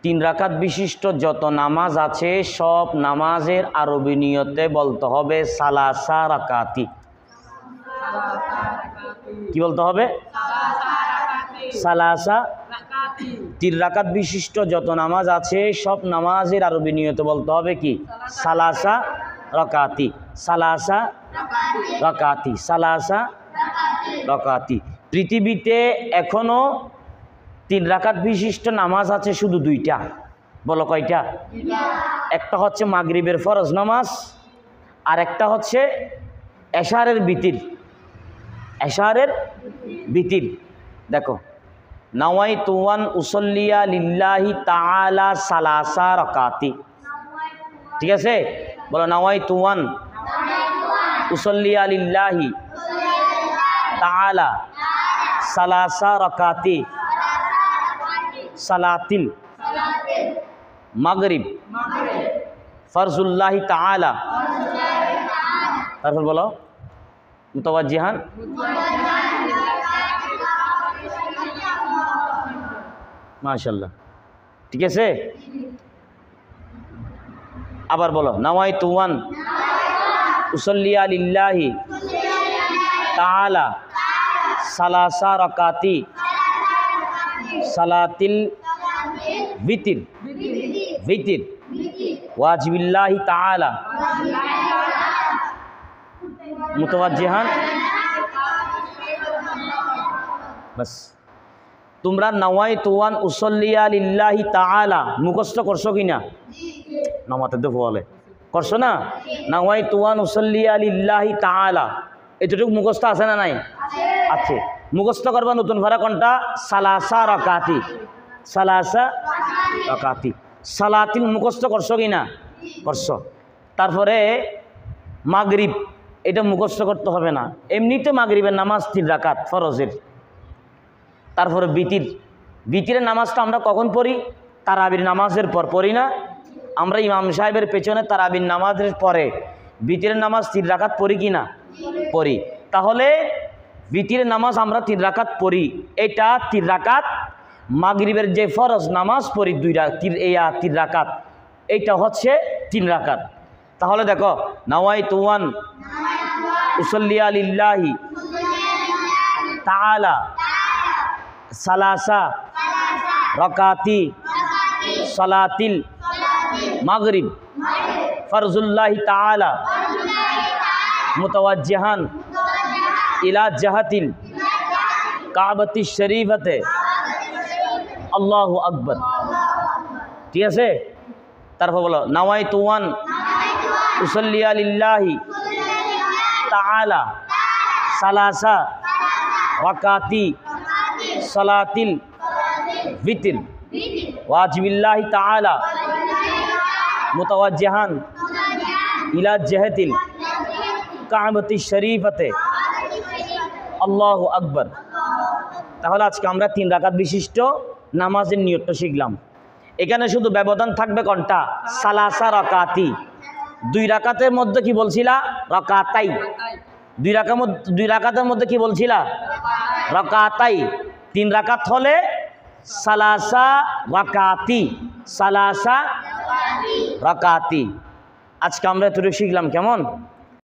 তিন রাকাত বিশিষ্ট যত নামাজ আছে সব নামাজের আরবি নিয়তে বলতে হবে সালাসা রাকাতি। কি বলতে হবে? সালাসা। তিন রাকাত বিশিষ্ট যত নামাজ আছে সব নামাজের আরবি নিয়তে বলতে হবে কি? সালাসা রাকাতি, সালাসা রাকাতি, সালাসা রাকাতি। পৃথিবীতে এখনো তিন রাকাত বিশিষ্ট নামাজ আছে শুধু দুইটা। বলো কয়টা? একটা হচ্ছে মাগরিবের ফরজ নামাজ, আর একটা হচ্ছে এশারের বিতির। এশারের বিতির দেখো, নাওয়াইতু আন উসাল্লিয়া লিল্লাহি তাআলা সালাসা রাকাতি। ঠিক আছে, বলো নাওয়াইতু আন উসাল্লিয়া লিল্লাহি তাআলা সালাসা রাকাতি সালাতিল মাগরিব ফরজুল্লাহি তাআলা। তারপর বলো মুতাওয়াজ্জিহান মাশাআল্লাহ। ঠিক আছে, আবার বলো নাওয়াইতু আন উসাল্লিয়া লিল্লাহি তাআলা সালাসা রাকাতি সালাতিল বিতির বিতির ওয়াজিবিল্লাহি তাআলা মুতাওয়াজ্জিহান। বাস, তোমরা নাওয়াইতু আন উসাল্লিয়া লিল্লাহি তাআলা মুখস্থ করছো কিনা? নামাতে তো বলে করছো না? নাওয়াইতু আন উসাল্লিয়া লিল্লাহি তাআলা এতটুকু মুখস্থ আছে না নাই? আছে। মুখস্থ করবা নতুন ভাড়া কোনটা? সালাসা রাকাতি, সালাসা রাকাতি। সালাতিল মুখস্থ করছো কিনা? করছো। তারপরে মাগরিব, এটা মুখস্থ করতে হবে না, এমনিতে মাগরিবের নামাজ তিন রাকাত ফরজের। তারপরে বিতির, বিতিরের নামাজটা আমরা কখন পড়ি? তারাবির নামাজের পর পড়ি না আমরা? ইমাম সাহেবের পেছনে তারাবির নামাজের পরে বিতিরের নামাজ তিন রাকাত পড়ি কি না? পড়ি। তাহলে বিতিরের নামাজ আমরা তিন রাকাত পড়ি, এটা তিন রাকাত। মাগরিবের যে ফরজ নামাজ পড়ি তিন রাকাত, এইটা হচ্ছে তিন রাকাত। তাহলে দেখো নাওয়াইতু আন উসাল্লিয়া লিল্লাহি তাআলা সালাসা রাকাতি সালাতিল মাগরিব ফরজুল্লাহি তাআলা মুতাওয়াজ্জিহান ইলা জাহাতিল কাবাতি শরীফতে আল্লাহু আকবার। ঠিক আছে, তারপর বলো নাওয়াইতু আন উসাল্লিয়া লিল্লাহি তাআলা সালাসা রাকাতি সালাতিল বিতির ওয়াজিবিল্লাহি তাআলা মুতাওয়াজ্জিহান ইলা জাহাতিল কাবাতি শরীফতে আল্লাহু আকবার। তাহলে আজকে আমরা তিন রাকাত বিশিষ্ট নামাজের নিয়তটা শিখলাম। এখানে শুধু ব্যবধান থাকবে কোনটা? সালাসা রাকাতি। দুই রাকাতের মধ্যে কি বলছিলা? রাকাতাই। দুই রাকাতের মধ্যে কি বলছিলা? রাকাতাই। তিন রাকাত হলে সালাসা রাকাতি, সালাসা রাকাতি। আজকে আমরা এতটুকু শিখলাম। কেমন?